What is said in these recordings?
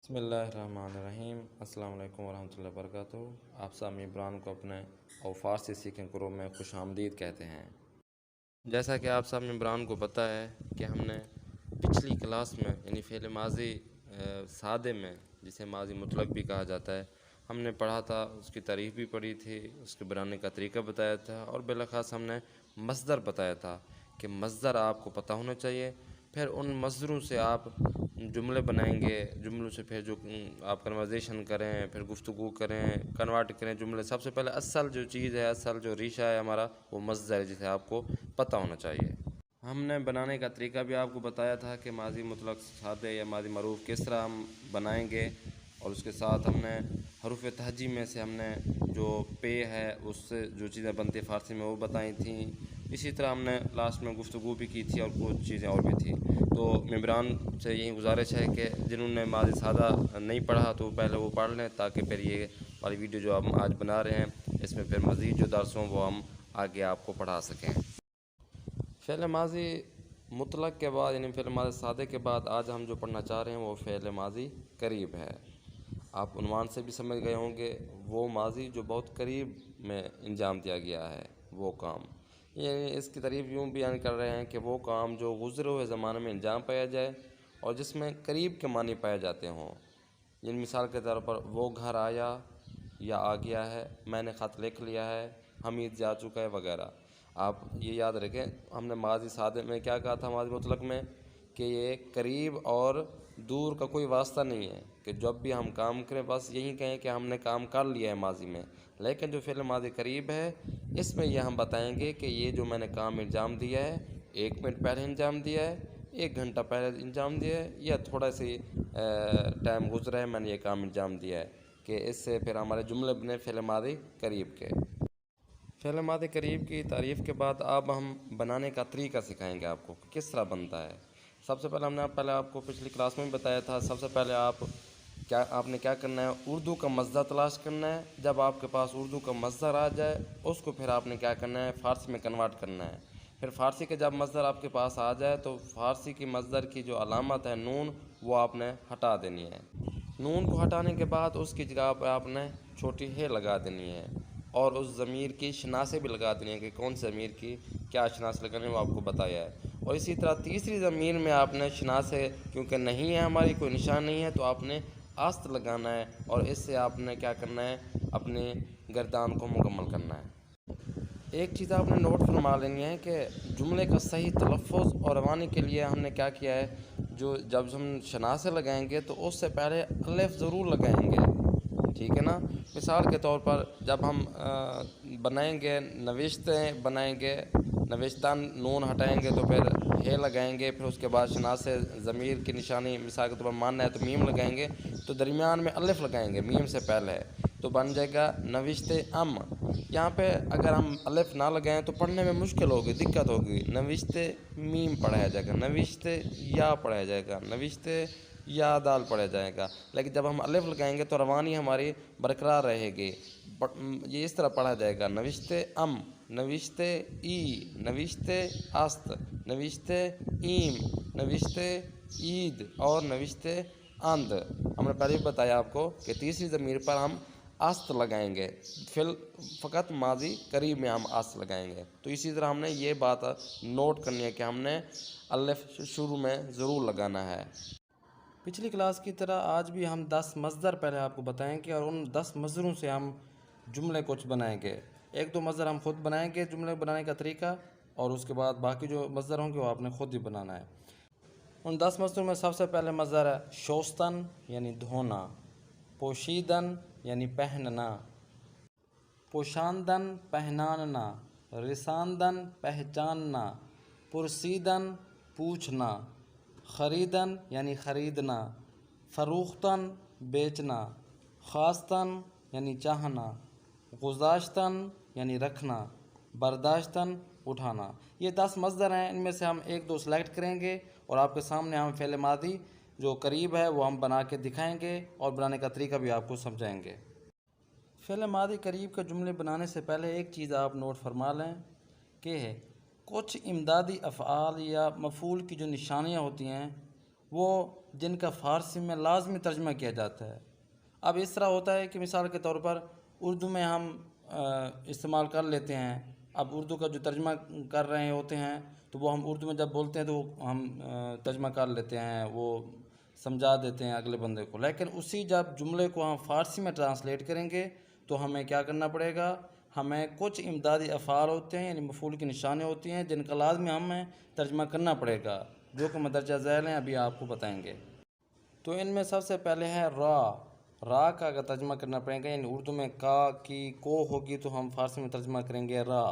بسم اللہ الرحمن الرحیم۔ السلام علیکم ورحمۃ اللہ وبرکاتہ۔ آپ سامع عمران کو اپنے اور فارسی سیکھیں کرو میں خوش آمدید کہتے ہیں۔ جیسا کہ آپ سامع عمران کو پتہ ہے کہ ہم نے پچھلی کلاس میں یعنی فعل ماضی سادے میں، جسے ماضی مطلق بھی کہا جاتا ہے، ہم نے پڑھا تھا، اس کی تعریف بھی پڑھی تھی، اس کے بنانے کا طریقہ بتایا تھا، اور بالاخص ہم نے مصدر بتایا تھا کہ مصدر آپ کو پتہ ہونا چاہیے۔ پھر ان مصدروں سے آپ جملے بنائیں گے، جملوں سے پھر جو آپ کنورزیشن کریں، پھر گفتگو کریں، کنورٹ کریں جملے۔ سب سے پہلے اصل جو چیز ہے، اصل جو ریشہ ہے ہمارا، وہ مصدر ہے، جسے آپ کو پتہ ہونا چاہیے۔ ہم نے بنانے کا طریقہ بھی آپ کو بتایا تھا کہ ماضی مطلق سادے یا ماضی معروف کس طرح ہم بنائیں گے، اور اس کے ساتھ ہم نے حروف تہجی میں سے ہم نے جو پے ہے اس سے جو چیزیں بنتی فارسی میں وہ بتائی تھیں۔ اسی طرح ہم نے لاسٹ میں گفتگو بھی کی تھی اور کچھ چیزیں اور بھی تھیں۔ تو ممبران سے یہی گزارش ہے کہ جنہوں نے ماضی سادہ نہیں پڑھا تو پہلے وہ پڑھ لیں، تاکہ پھر یہ والی ویڈیو جو ہم آج بنا رہے ہیں، اس میں پھر مزید جو درس ہوں وہ ہم آگے آپ کو پڑھا سکیں۔ فعل ماضی مطلق کے بعد یعنی فعل ماضی سادے کے بعد آج ہم جو پڑھنا چاہ رہے ہیں وہ فعل ماضی قریب ہے۔ آپ عنوان سے بھی سمجھ گئے ہوں گے، وہ ماضی جو بہت قریب میں انجام دیا گیا ہے، وہ کام۔ یعنی اس کی تعریف یوں بیان کر رہے ہیں کہ وہ کام جو گزرے ہوئے زمانے میں انجام پایا جائے اور جس میں قریب کے معنی پائے جاتے ہوں۔ یعنی مثال کے طور پر وہ گھر آیا یا آ گیا ہے، میں نے خط لکھ لیا ہے، حمید جا چکا ہے، وغیرہ۔ آپ یہ یاد رکھیں، ہم نے ماضی سادے میں کیا کہا تھا، ماضی مطلق میں، کہ یہ قریب اور دور کا کوئی واسطہ نہیں ہے، کہ جب بھی ہم کام کریں بس یہی کہیں کہ ہم نے کام کر لیا ہے ماضی میں۔ لیکن جو فعل ماضی قریب ہے، اس میں یہ ہم بتائیں گے کہ یہ جو میں نے کام انجام دیا ہے، 1 منٹ پہلے انجام دیا ہے، 1 گھنٹہ پہلے انجام دیا ہے، یا تھوڑا سی ٹائم گزرا ہے میں نے یہ کام انجام دیا ہے، کہ اس سے پھر ہمارے جملے بنے فعل ماضی قریب کے۔ فعل ماضی قریب کی تعریف کے بعد اب ہم بنانے کا طریقہ سکھائیں گے آپ کو کہ کس طرح بنتا ہے۔ سب سے پہلے ہم نے پہلے آپ کو پچھلی کلاس میں بھی بتایا تھا، سب سے پہلے آپ نے کیا کرنا ہے، اردو کا مصدر تلاش کرنا ہے۔ جب آپ کے پاس اردو کا مصدر آ جائے، اس کو پھر آپ نے کیا کرنا ہے، فارسی میں کنورٹ کرنا ہے۔ پھر فارسی کے جب مصدر آپ کے پاس آ جائے تو فارسی کی مصدر کی جو علامت ہے نون، وہ آپ نے ہٹا دینی ہے۔ نون کو ہٹانے کے بعد اس کی جگہ پہ آپ نے چھوٹی ہے لگا دینی ہے، اور اس ضمیر کی شناسیں بھی لگا دینی ہے کہ کون سے ضمیر کی کیا شناس لگانی ہے، وہ آپ کو بتایا ہے۔ اور اسی طرح تیسری ضمیر میں آپ نے شناسیں کیونکہ نہیں ہے، ہماری کوئی نشان نہیں ہے، تو آپ نے آست لگانا ہے، اور اس سے آپ نے کیا کرنا ہے، اپنے گردان کو مکمل کرنا ہے۔ ایک چیز آپ نے نوٹ فرما لینی ہے کہ جملے کا صحیح تلفظ اور روانی کے لیے ہم نے کیا کیا ہے، جب ہم شناسیں لگائیں گے تو اس سے پہلے الف ضرور لگائیں گے، ٹھیک ہے نا۔ مثال کے طور پر جب ہم بنائیں گے، نوشتیں بنائیں گے، نوشتن نون ہٹائیں گے تو پھر ہے لگائیں گے، پھر اس کے بعد شناسے ضمیر کی نشانی مثال کے طور پر ماننا ہے تو میم لگائیں گے، تو درمیان میں الف لگائیں گے میم سے پہلے، تو بن جائے گا نوشتے ام۔ یہاں پہ اگر ہم الف نہ لگائیں تو پڑھنے میں مشکل ہوگی، دقت ہوگی، نوشتے میم پڑھایا جائے گا، نوشتے یا پڑھایا جائے گا، نوشتے یا دال پڑھا جائے گا۔ لیکن جب ہم الف لگائیں گے تو روانی ہماری برقرار رہے گی، یہ اس طرح پڑھا جائے گا، نوشتے ام، نوشتے ای، نوشتے است، نوشتے ایم، نوشتے عید، اور نوشتے اند۔ ہم نے پہلے بھی بتایا آپ کو کہ تیسری ضمیر پر ہم است لگائیں گے، فقط ماضی قریب میں ہم است لگائیں گے۔ تو اسی طرح ہم نے یہ بات نوٹ کرنی ہے کہ ہم نے الف شروع میں ضرور لگانا ہے۔ پچھلی کلاس کی طرح آج بھی ہم 10 مصدر پہلے آپ کو بتائیں گے، اور ان 10 مصدروں سے ہم جملے کچھ بنائیں گے۔ 1-2 مصدر ہم خود بنائیں گے جملے بنانے کا طریقہ، اور اس کے بعد باقی جو مصدر ہوں گے وہ آپ نے خود ہی بنانا ہے۔ ان 10 مصدروں میں سب سے پہلے مصدر ہے شوستن یعنی دھونا، پوشیدن یعنی پہننا، پوشاندن پہناننا، رساندن پہچاننا، پرسیدن پوچھنا، خریدن یعنی خریدنا، فروختن بیچنا، خواستن یعنی چاہنا، گذاشتن یعنی رکھنا، برداشتن اٹھانا۔ یہ 10 مصدر ہیں، ان میں سے ہم 1-2 سلیکٹ کریں گے، اور آپ کے سامنے ہم فعل ماضی جو قریب ہے وہ ہم بنا کے دکھائیں گے، اور بنانے کا طریقہ بھی آپ کو سمجھائیں گے۔ فعل ماضی قریب کے جملے بنانے سے پہلے ایک چیز آپ نوٹ فرما لیں کہ کچھ امدادی افعال یا مفعول کی جو نشانیاں ہوتی ہیں وہ جن کا فارسی میں لازمی ترجمہ کیا جاتا ہے۔ اب اس طرح ہوتا ہے کہ مثال کے طور پر اردو میں ہم استعمال کر لیتے ہیں، اب اردو کا جو ترجمہ کر رہے ہوتے ہیں تو وہ ہم اردو میں جب بولتے ہیں تو ہم ترجمہ کر لیتے ہیں، وہ سمجھا دیتے ہیں اگلے بندے کو، لیکن اسی جب جملے کو ہم فارسی میں ٹرانسلیٹ کریں گے تو ہمیں کیا کرنا پڑے گا؟ ہمیں کچھ امدادی افعال ہوتے ہیں، یعنی مفعول کی نشانیں ہوتی ہیں جن کا لازمی ہمیں ترجمہ کرنا پڑے گا، جو کہ مندرجہ ذیل ہیں، ابھی آپ کو بتائیں گے۔ تو ان میں سب سے پہلے ہے را۔ را کا اگر ترجمہ کرنا پڑے گا، یعنی اردو میں کا کی کو ہوگی تو ہم فارسی میں ترجمہ کریں گے را۔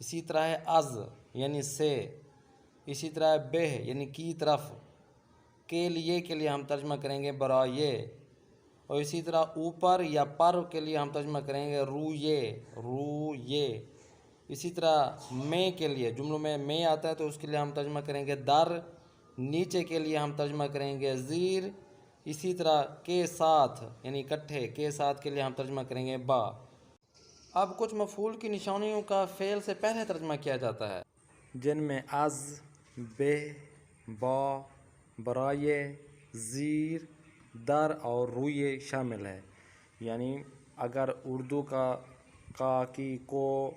اسی طرح ہے از یعنی سے، اسی طرح ہے بہ یعنی کی طرف، کے لیے ہم ترجمہ کریں گے برائے، اور اسی طرح اوپر یا پر کے لیے ہم ترجمہ کریں گے رویے۔ اسی طرح میں کے لیے، جملوں میں آتا ہے تو اس کے لیے ہم ترجمہ کریں گے در، نیچے کے لیے ہم ترجمہ کریں گے زیر، اسی طرح کے ساتھ یعنی اکٹھے، کے ساتھ کے لیے ہم ترجمہ کریں گے با۔ اب کچھ مفعول کی نشانیوں کا فعل سے پہلے ترجمہ کیا جاتا ہے، جن میں از، بہ، با، برائے، زیر، در اور رویے شامل ہے۔ یعنی اگر اردو کا کی کو،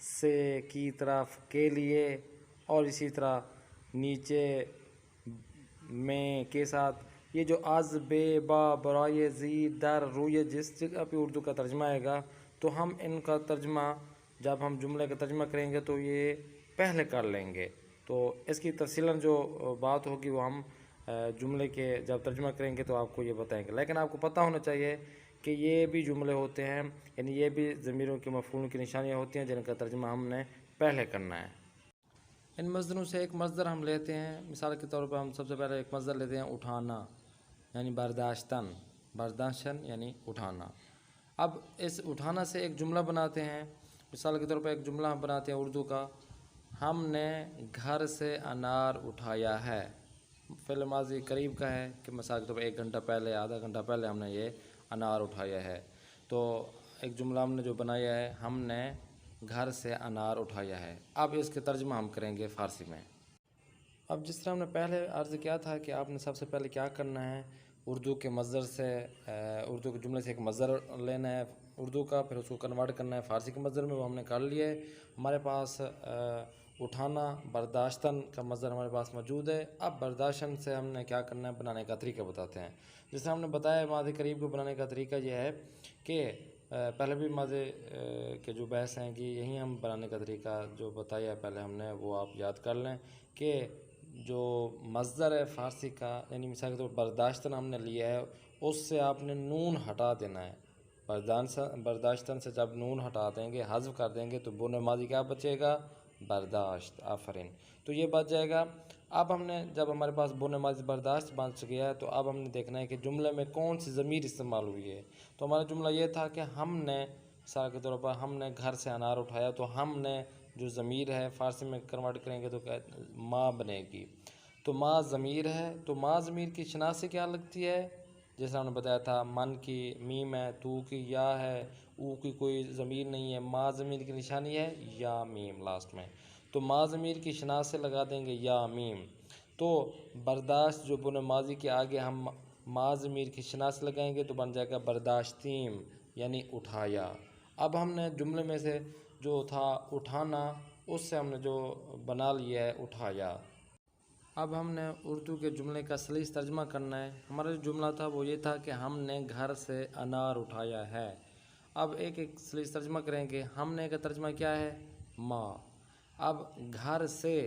سے کی طرف، کے لیے، اور اسی طرح نیچے میں کے ساتھ، یہ جو از، بے، با، برائے، زیر، در، رویے جس جگہ پہ اردو کا ترجمہ آئے گا تو ہم ان کا ترجمہ جب ہم جملے کا ترجمہ کریں گے تو یہ پہلے کر لیں گے۔ تو اس کی تفصیلاً جو بات ہوگی وہ ہم جملے کے جب ترجمہ کریں گے تو آپ کو یہ بتائیں گے، لیکن آپ کو پتہ ہونا چاہیے کہ یہ بھی جملے ہوتے ہیں، یعنی یہ بھی ضمیروں کے مفعولوں کی نشانیاں ہوتی ہیں جن کا ترجمہ ہم نے پہلے کرنا ہے۔ ان مصدروں سے ایک مصدر ہم لیتے ہیں، مثال کے طور پر ہم سب سے پہلے ایک مصدر لیتے ہیں اٹھانا، یعنی برداشتن یعنی اٹھانا۔ اب اس اٹھانا سے ایک جملہ بناتے ہیں، مثال کے طور پر ایک جملہ ہم بناتے ہیں اردو کا، ہم نے گھر سے انار اٹھایا ہے۔ فعل ماضی قریب کا ہے کہ مثال کے طور پر 1 گھنٹہ پہلے، آدھا گھنٹہ پہلے ہم نے یہ انار اٹھایا ہے۔ تو ایک جملہ ہم نے جو بنایا ہے، ہم نے گھر سے انار اٹھایا ہے۔ اب اس کے ترجمہ ہم کریں گے فارسی میں۔ اب جس طرح ہم نے پہلے عرض کیا تھا کہ آپ نے سب سے پہلے کیا کرنا ہے، اردو کے مصدر سے، اردو کے جملے سے ایک مصدر لینا ہے اردو کا، پھر اس کو کنورٹ کرنا ہے فارسی کے مصدر میں، وہ ہم نے کر لیا ہے۔ ہمارے پاس اٹھانا برداشتن کا مصدر ہمارے پاس موجود ہے۔ اب برداشتن سے ہم نے کیا کرنا ہے، بنانے کا طریقہ بتاتے ہیں۔ جیسے ہم نے بتایا ماضی قریب کو بنانے کا طریقہ یہ ہے کہ پہلے بھی ماضی کے جو بحث ہیں کہ یہی ہم بنانے کا طریقہ جو بتایا ہے پہلے ہم نے، وہ آپ یاد کر لیں کہ جو مصدر ہے فارسی کا، یعنی مثال کے طور پر برداشتن ہم نے لیا ہے، اس سے آپ نے نون ہٹا دینا ہے۔ برداشتن سے جب نون ہٹا دیں گے، حذف کر دیں گے تو بن ماضی کیا بچے گا؟ برداشت۔ آفرین، تو یہ بچ جائے گا۔ اب ہم نے جب ہمارے پاس بن ماضی برداشت بچ گیا ہے تو اب ہم نے دیکھنا ہے کہ جملے میں کون سی ضمیر استعمال ہوئی ہے۔ تو ہمارا جملہ یہ تھا کہ ہم نے، مثال کے طور پر ہم نے گھر سے انار اٹھایا، تو ہم نے جو ضمیر ہے فارسی میں کنورٹ کریں گے تو ماں بنے گی۔ تو ماں ضمیر ہے، تو ماں ضمیر کی شناسی کیا لگتی ہے؟ جیسا ہم نے بتایا تھا، من کی میم ہے، تو کی یا ہے، او کی کوئی ضمیر نہیں ہے، ماں ضمیر کی نشانی ہے یا میم لاسٹ میں، تو ماں ضمیر کی شناسی لگا دیں گے یا میم۔ تو برداشت جو بن ماضی کے آگے ہم ماں ضمیر کی شناسی لگائیں گے تو بن جائے گا برداشتیم، یعنی اٹھایا۔ اب ہم نے جملے میں سے جو تھا اٹھانا، اس سے ہم نے جو بنا لیا ہے اٹھایا۔ اب ہم نے اردو کے جملے کا سلیس ترجمہ کرنا ہے۔ ہمارا جو جملہ تھا وہ یہ تھا کہ ہم نے گھر سے انار اٹھایا ہے۔ اب ایک ایک سلیس ترجمہ کریں گے۔ ہم نے کا ترجمہ کیا ہے؟ ماں۔ اب گھر سے،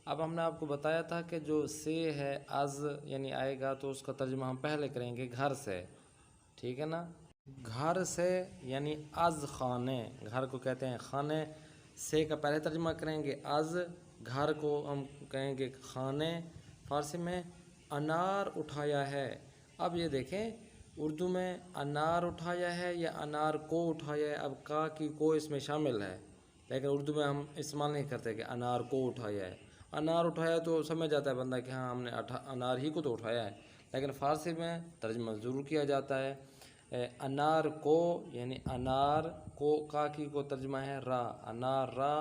اب ہم نے آپ کو بتایا تھا کہ جو سے ہے از یعنی آئے گا تو اس کا ترجمہ ہم پہلے کریں گے گھر سے، ٹھیک ہے نا؟ گھر سے یعنی از خانے، گھر کو کہتے ہیں خانے، سے کا پہلے ترجمہ کریں گے از، گھر کو ہم کہیں گے خانے فارسی میں۔ انار اٹھایا ہے، اب یہ دیکھیں اردو میں انار اٹھایا ہے یا انار کو اٹھایا ہے، اب کا کی کو اس میں شامل ہے، لیکن اردو میں ہم استعمال نہیں کرتے کہ انار کو اٹھایا ہے۔ انار اٹھایا تو سمجھ جاتا ہے بندہ کہ ہاں ہم نے انار ہی کو تو اٹھایا ہے، لیکن فارسی میں ترجمہ ضرور کیا جاتا ہے۔ انار کو یعنی انار کو، کا کی کو ترجمہ ہے را، انار را،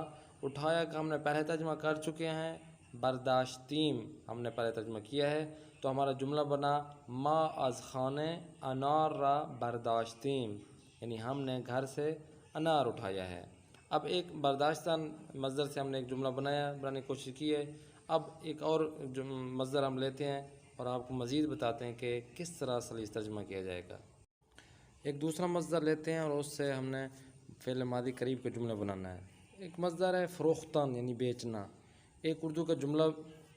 اٹھایا کا ہم نے پہلے ترجمہ کر چکے ہیں، برداشتیم ہم نے پہلے ترجمہ کیا ہے، تو ہمارا جملہ بنا ما از خانے انار را برداشتیم، یعنی ہم نے گھر سے انار اٹھایا ہے۔ اب ایک برداشتن مصدر سے ہم نے ایک جملہ بنانے کی کوشش کی ہے۔ اب ایک اور مصدر ہم لیتے ہیں اور آپ کو مزید بتاتے ہیں کہ کس طرح سلیس ترجمہ کیا جائے گا۔ ایک دوسرا مصدر لیتے ہیں اور اس سے ہم نے فعل ماضی قریب کا جملہ بنانا ہے۔ ایک مصدر ہے فروختن، یعنی بیچنا۔ ایک اردو کا جملہ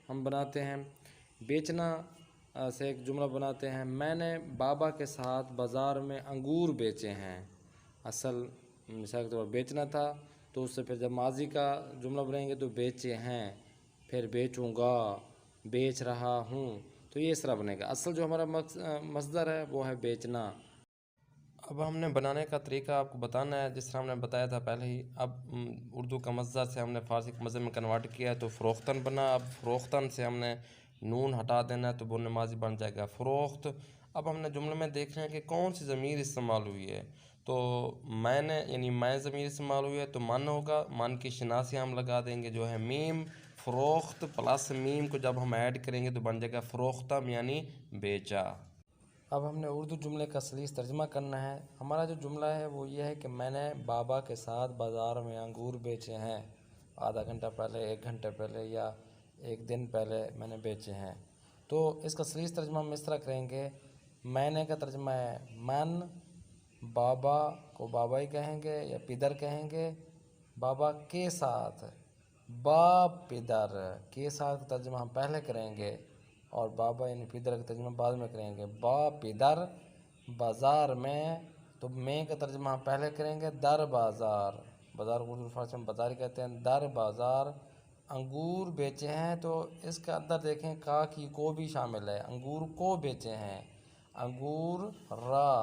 ہم بناتے ہیں، بیچنا سے ایک جملہ بناتے ہیں، میں نے بابا کے ساتھ بازار میں انگور بیچے ہیں۔ اصل مثال کے طور پر بیچنا تھا، تو اس سے پھر جب ماضی کا جملہ بنائیں گے تو بیچے ہیں، پھر بیچوں گا، بیچ رہا ہوں، تو یہ اس طرح بنے گا۔ اصل جو ہمارا مصدر ہے وہ ہے بیچنا۔ اب ہم نے بنانے کا طریقہ آپ کو بتانا ہے، جس طرح ہم نے بتایا تھا پہلے ہی۔ اب اردو کا مصدر سے ہم نے فارسی کے مصدر میں کنورٹ کیا ہے تو فروختن بنا۔ اب فروختن سے ہم نے نون ہٹا دینا ہے تو بن ماضی بن جائے گا فروخت۔ اب ہم نے جملے میں دیکھنا ہے کہ کون سی ضمیر استعمال ہوئی ہے، تو میں نے یعنی میں ضمیر استعمال ہوئی ہے تو من ہوگا، من کی شناسی ہم لگا دیں گے جو ہے میم، فروخت پلس میم کو جب ہم ایڈ کریں گے تو بن جائے گا فروختم، یعنی بیچا۔ اب ہم نے اردو جملے کا سلیس ترجمہ کرنا ہے۔ ہمارا جو جملہ ہے وہ یہ ہے کہ میں نے بابا کے ساتھ بازار میں انگور بیچے ہیں، آدھا گھنٹہ پہلے، 1 گھنٹے پہلے یا 1 دن پہلے میں نے بیچے ہیں۔ تو اس کا سلیس ترجمہ ہم اس طرح کریں گے، میں نے کا ترجمہ ہے من، بابا کو بابا ہی کہیں گے یا پدر کہیں گے، بابا کے ساتھ، باپ پدر کے ساتھ ترجمہ ہم پہلے کریں گے اور بابا یعنی پدر کا ترجمہ بعد میں کریں گے۔ باپ پدر بازار میں، تو میں کا ترجمہ ہم پہلے کریں گے در بازار، بازار کو اردو فارسی میں بازار کہتے ہیں، در بازار انگور بیچے ہیں۔ تو اس کے اندر دیکھیں کا کی کو بھی شامل ہے، انگور کو بیچے ہیں، انگور را،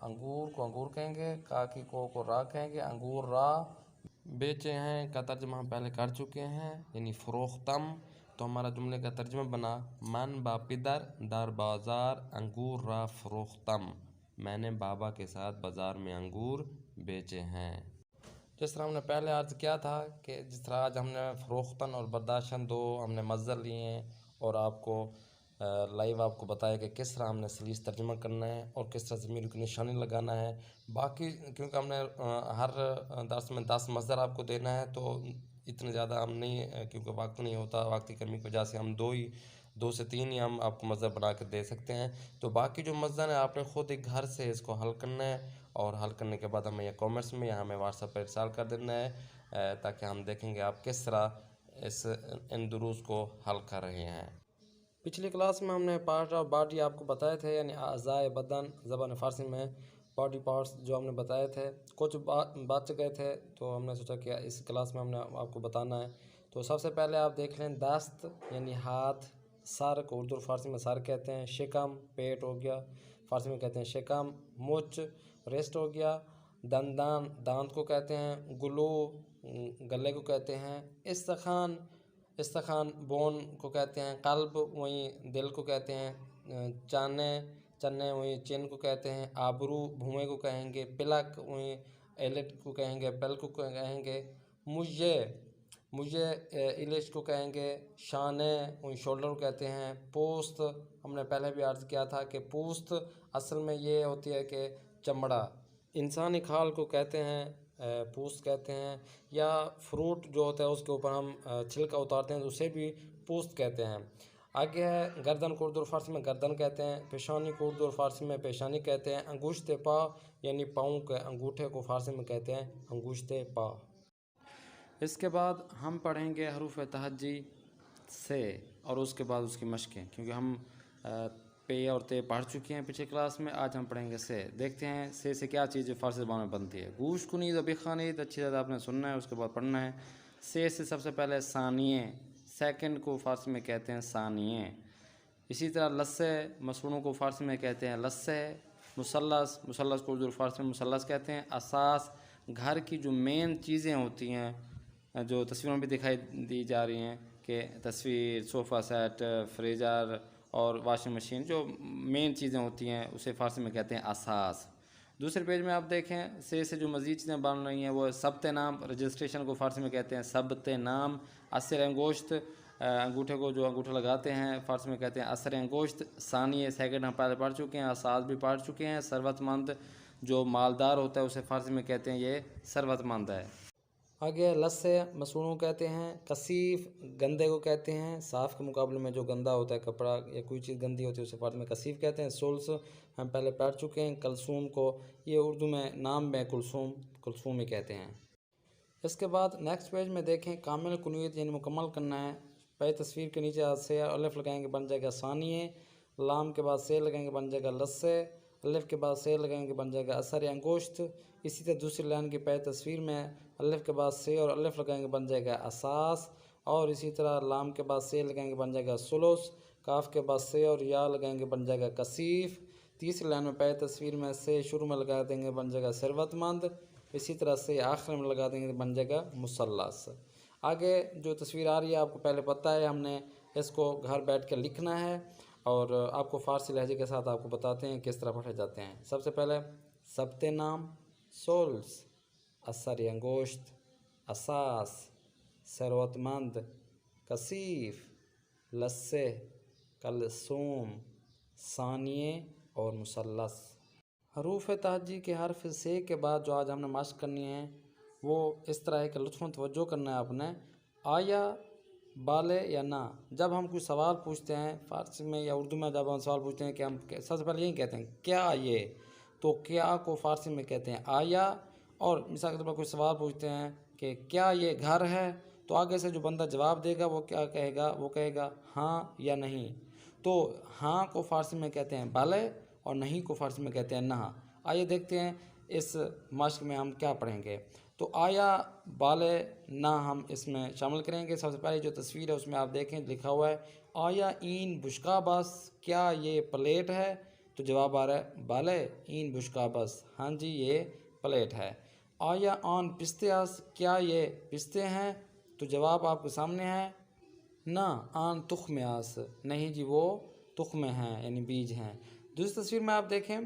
انگور کو انگور کہیں گے، کا کی کو را کہیں گے، انگور را بیچے ہیں کا ترجمہ ہم پہلے کر چکے ہیں، یعنی فروختم۔ تو ہمارا جملے کا ترجمہ بنا من با پدر در بازار انگور را فروختم، میں نے بابا کے ساتھ بازار میں انگور بیچے ہیں۔ جس طرح ہم نے پہلے عرض کیا تھا کہ جس طرح آج ہم نے فروختن اور برداشتن دو ہم نے مصدر لیے ہیں اور آپ کو لائیو آپ کو بتایا کہ کس طرح ہم نے سلیس ترجمہ کرنا ہے اور کس طرح ضمیر کی نشانی لگانا ہے۔ باقی کیونکہ ہم نے ہر درس میں 10 مصدر آپ کو دینا ہے تو اتنے زیادہ ہم نہیں، کیونکہ وقت نہیں ہوتا، وقت کی کمی کی وجہ سے ہم 2 سے 3 ہی ہم آپ کو مصدر بنا کے دے سکتے ہیں۔ تو باقی جو مصدر ہیں آپ نے خود ایک گھر سے اس کو حل کرنا ہے اور حل کرنے کے بعد ہمیں یا کامنٹس میں یا ہمیں واٹس ایپ پر ارسال کر دینا ہے تاکہ ہم دیکھیں گے آپ کس طرح ان دروس کو حل کر رہے ہیں۔ پچھلی کلاس میں ہم نے پارٹ آف باڈی آپ کو بتائے تھے، یعنی اعضائے بدن زبان فارسی میں باڈی پارٹس جو ہم نے بتائے تھے، کچھ بات چکے تھے تو ہم نے سوچا کہ اس کلاس میں ہم نے آپ کو بتانا ہے۔ تو سب سے پہلے آپ دیکھ لیں دست یعنی ہاتھ، سر کو اردو فارسی میں سر کہتے ہیں، شکم پیٹ ہو گیا، فارسی میں کہتے ہیں شکم، مچ ریسٹ ہو گیا، دندان دانت کو کہتے ہیں، گلو گلے کو کہتے ہیں، استخوان بون کو کہتے ہیں، قلب وہیں دل کو کہتے ہیں، چنے وہیں چین کو کہتے ہیں، آبرو بھوئیں کو کہیں گے، پلک وہیں ایلٹ کو کہیں گے، پل کو کہیں گے، مجھے ایلش کو کہیں گے، شانے وہیں شولڈر کو کہتے ہیں، پوست ہم نے پہلے بھی عرض کیا تھا کہ پوست اصل میں یہ ہوتی ہے کہ چمڑا، انسانی کھال کو کہتے ہیں پوست کہتے ہیں، یا فروٹ جو ہوتا ہے اس کے اوپر ہم چھلکا اتارتے ہیں تو اسے بھی پوست کہتے ہیں۔ آگے ہے گردن کو اردو فارسی میں گردن کہتے ہیں، پیشانی کو اردو فارسی میں پیشانی کہتے ہیں، انگوشت پا یعنی پاؤں کے انگوٹھے کو فارسی میں کہتے ہیں انگوشت پا۔ اس کے بعد ہم پڑھیں گے حروف تہجی سے اور اس کے بعد اس کی مشقیں، کیونکہ ہم پے اور تے پڑھ چکے ہیں پچھلے کلاس میں، آج ہم پڑھیں گے سے۔ دیکھتے ہیں سے کیا چیز فارسی زبان میں بنتی ہے۔ گوش کنید و بخوانید اچھی طرح آپ نے سننا ہے، اس کے بعد پڑھنا ہے۔ سے سب سے پہلے ثانیے، سیکنڈ کو فارسی میں کہتے ہیں ثانیے۔ اسی طرح لسے مسونوں کو فارسی میں کہتے ہیں لسے۔ مثلث کو اردو فارسی میں مثلث کہتے ہیں۔ اساس گھر کی جو مین چیزیں ہوتی ہیں جو تصویروں بھی دکھائی دی جا رہی ہیں کہ تصویر، صوفہ سیٹ، فریزر اور واشنگ مشین، جو مین چیزیں ہوتی ہیں اسے فارسی میں کہتے ہیں اساس۔ دوسرے پیج میں آپ دیکھیں سے جو مزید چیزیں بن رہی ہیں وہ ثبت نام، رجسٹریشن کو فارسی میں کہتے ہیں ثبت نام۔ اثر انگوشت انگوٹھے کو جو انگوٹھا لگاتے ہیں فارسی میں کہتے ہیں اثر انگوشت. ثانیہ سیکنڈ ہم پہلے پڑھ چکے ہیں. اساس بھی پڑھ چکے ہیں. ثروت مند جو مالدار ہوتا ہے اسے فارسی میں کہتے ہیں یہ ثروت مند ہے. آگے لسے مسنون کہتے ہیں. کثیف گندے کو کہتے ہیں. صاف کے مقابلے میں جو گندا ہوتا ہے کپڑا یا کوئی چیز گندی ہوتی ہے اسے فارسی میں کثیف کہتے ہیں. سلس ہم پہلے پڑھ چکے ہیں. کلثوم کو یہ اردو میں نام میں کلثوم ہی کہتے ہیں. اس کے بعد نیکسٹ پیج میں دیکھیں کامل کنویت یعنی مکمل کرنا ہے. پہلے تصویر کے نیچے سے الف لگائیں گے بن جائے گا ثانیہ. لام کے بعد سے لگائیں گے بن جائے گا لسے. الف کے بعد سے لگائیں گے بن جائے گا اثر انگوشت. اسی طرح دوسری لائن کی پہلی تصویر میں الف کے بعد سے اور الف لگائیں گے بن جائے گا اساس. اور اسی طرح لام کے بعد سے لگائیں گے بن جائے گا سلس. کاف کے بعد سے اور یا لگائیں گے بن جائے گا کثیف. تیسری لائن میں پہلی تصویر میں سے شروع میں لگا دیں گے بن جائے گا ثروت مند. اسی طرح سے آخر میں لگا دیں گے بن جائے گا مثلث. آگے جو تصویر آ رہی ہے آپ کو پہلے پتہ ہے. ہم نے اس کو گھر بیٹھ کے لکھنا ہے اور آپ کو فارسی لہجے کے ساتھ آپ کو بتاتے ہیں کس طرح پڑھے جاتے ہیں. سب سے پہلے ضبط نام سولس اثر انگوشت اساس ثروت مند کثیف لسے کلثوم ثانیہ اور مثلث. حروف تہجی کے حرف سے کے بعد جو آج ہم نے مشق کرنی ہے وہ اس طرح ہے کہ لطف توجہ کرنا ہے آپ نے. آیا بالے یا نہ. جب ہم کوئی سوال پوچھتے ہیں فارسی میں یا اردو میں جب ہم سوال پوچھتے ہیں کہ ہم سب سے پہلے یہی کہتے ہیں کیا یہ. تو کیا کو فارسی میں کہتے ہیں آیا. اور مثال کے طور پر کوئی سوال پوچھتے ہیں کہ کیا یہ گھر ہے تو آگے سے جو بندہ جواب دے گا وہ کیا کہے گا. وہ کہے گا ہاں یا نہیں. تو ہاں کو فارسی میں کہتے ہیں بالے اور نہیں کو فارسی میں کہتے ہیں نہ. آئیے دیکھتے ہیں اس مشق میں ہم کیا پڑھیں گے. تو آیا بالے نہ ہم اس میں شامل کریں گے. سب سے پہلے جو تصویر ہے اس میں آپ دیکھیں لکھا ہوا ہے آیا این بشکا بس. کیا یہ پلیٹ ہے. تو جواب آ رہا ہے بالے این بشکا بس. ہاں جی یہ پلیٹ ہے. آیا آن پستے اس. کیا یہ پستے ہیں. تو جواب آپ کے سامنے ہے نہ آن تخم اس. نہیں جی وہ تخم ہیں یعنی بیج ہیں. دوسری تصویر میں آپ دیکھیں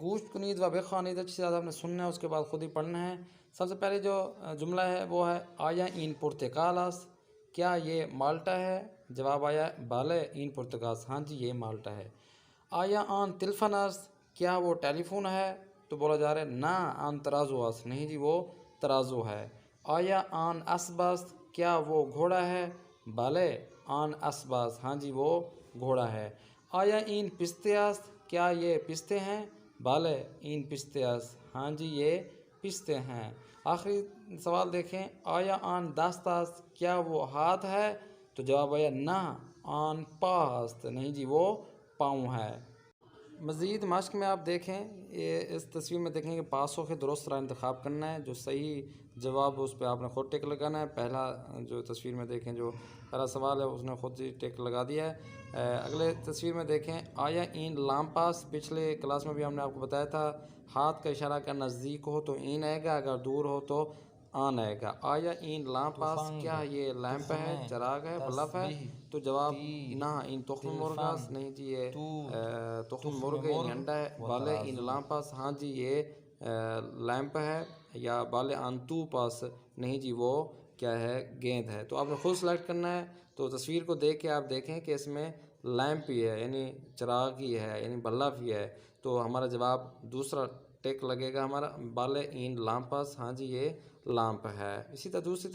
گوشت کنید و بخوانید. اچھی طرح آپ نے سننا ہے اس کے بعد خود ہی پڑھنا ہے. سب سے پہلے جو جملہ ہے وہ ہے آیا این پرتقالاس. کیا یہ مالٹا ہے. جواب آیا بالے این پرتقاس. ہاں جی یہ مالٹا ہے. آیا آن تلفنس. کیا وہ ٹیلی فون ہے. تو بولا جا رہا ہے نہ آن ترازو اس. نہیں جی وہ ترازو ہے. آیا آن اسباس. کیا وہ گھوڑا ہے. بالے آن اسباس. ہاں جی وہ گھوڑا ہے. آیا این پستیاس. کیا یہ پستے ہیں. بالے این پستیاس. ہاں جی یہ پستے ہیں. آخری سوال دیکھیں آیا آن داستاس. کیا وہ ہاتھ ہے. تو جواب آیا نہ آن پاست. نہیں جی وہ پاؤں ہے. مزید مشق میں آپ دیکھیں یہ اس تصویر میں دیکھیں کہ پاسوں کے درست طرح انتخاب کرنا ہے. جو صحیح جواب اس پہ آپ نے خود ٹک لگانا ہے. پہلا جو تصویر میں دیکھیں جو پہلا سوال ہے اس نے خود ہی ٹک لگا دیا ہے. اگلے تصویر میں دیکھیں آیا این لام پاس. پچھلے کلاس میں بھی ہم نے آپ کو بتایا تھا ہاتھ کا اشارہ کا نزدیک ہو تو این آئے گا. اگر دور ہو تو آن آئے گا. آیا این لام پاس. کیا یہ لیمپ ہے چراغ ہے بلف ہے. تو جواب نہ این تخم مرغاس. نہیں جی یہ تخم مرغ یعنی انڈا ہے. بالے این لام پاس. ہاں جی یہ لیمپ ہے. یا بالے آن تو پاس. نہیں جی وہ کیا ہے گیند ہے. تو آپ نے خود سلیکٹ کرنا ہے. تو تصویر کو دیکھ کے آپ دیکھیں کہ اس میں لیمپ ہی ہے یعنی چراغ ہی ہے یعنی بلف ہی ہے. تو ہمارا جواب دوسرا ٹیک لگے گا ہمارا بالے این لامپ پاس. ہاں جی یہ لامپ ہے. اسی طرح دوسری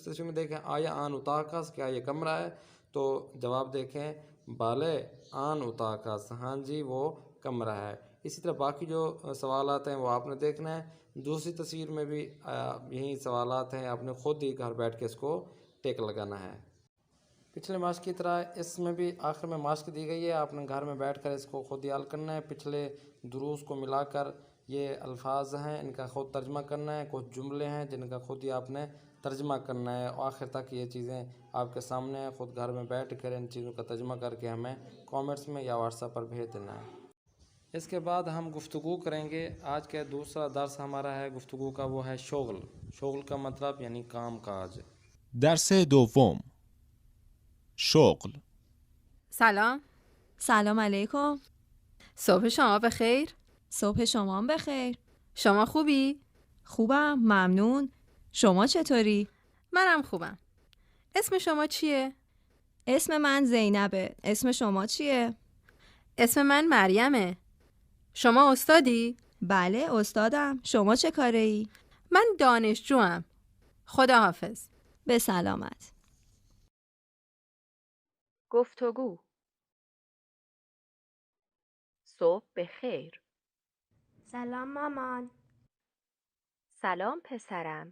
تصویر میں دیکھیں آیا آن اتاکس. کیا یہ کمرہ ہے. تو جواب دیکھیں بالے آن اتاکس. ہاں جی وہ کمرہ ہے. اسی طرح باقی جو سوالات ہیں وہ آپ نے دیکھنا ہے. دوسری تصویر میں بھی یہی سوالات ہیں. آپ نے خود ہی گھر بیٹھ کے اس کو ٹیک لگانا ہے. پچھلے ماسک کی طرح اس میں بھی آخر میں ماسک دی گئی ہے. آپ نے گھر میں بیٹھ کر اس کو خود ہی حل کرنا ہے. پچھلے دروس کو ملا کر یہ الفاظ ہیں ان کا خود ترجمہ کرنا ہے. کچھ جملے ہیں جن کا خود ہی آپ نے ترجمہ کرنا ہے. آخر تک یہ چیزیں آپ کے سامنے ہیں. خود گھر میں بیٹھ کر ان چیزوں کا ترجمہ کر کے ہمیں کامنٹس میں یا واٹس ایپ پر بھیج دینا ہے. اس کے بعد ہم گفتگو کریں گے. آج کا دوسرا درس ہمارا ہے گفتگو کا وہ ہے شغل. شغل کا مطلب یعنی کام کاج. درس دوم شغل. سلام علیکم. صبح شما بخیر. صبح شما هم بخیر. شما خوبی؟ خوبم ممنون. شما چطوری؟ منم خوبم. اسم شما چیه؟ اسم من زینبه. اسم شما چیه؟ اسم من مریمه. شما استادی؟ بله استادم. شما چه کاره ای؟ من دانشجوام. خداحافظ. به سلامت. گفتگو. صبح بخیر. سلام مامان. سلام پسرم.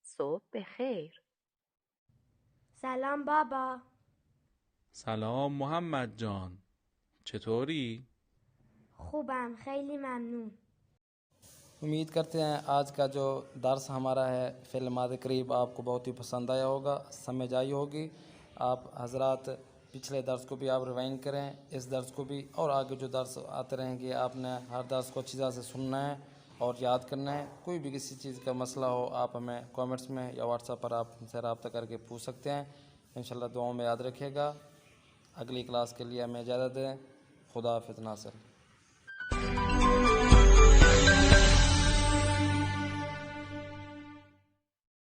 صبح بخیر. سلام بابا. سلام محمد جان، چطوری؟ خوبم، خیلی ممنون. امید کرتے ہیں آج کا جو درس ہمارا ہے فعل ماضی قریب آپ کو بہت ہی پسند آیا ہوگا، سمجھ آئی ہوگی۔ آپ حضرات پچھلے درس کو بھی آپ ریوائنڈ کریں، اس درس کو بھی، اور آگے جو درس آتے رہیں گے آپ نے ہر درس کو اچھی طرح سے سننا ہے اور یاد کرنا ہے۔ کوئی بھی کسی چیز کا مسئلہ ہو آپ ہمیں کومنٹس میں یا واٹس ایپ پر آپ ہم سے رابطہ کر کے پوچھ سکتے ہیں۔ انشاءاللہ دعاؤں میں یاد رکھیے گا۔ اگلی کلاس کے لیے ہمیں اجازت دیں۔ خدا حافظ ناصر۔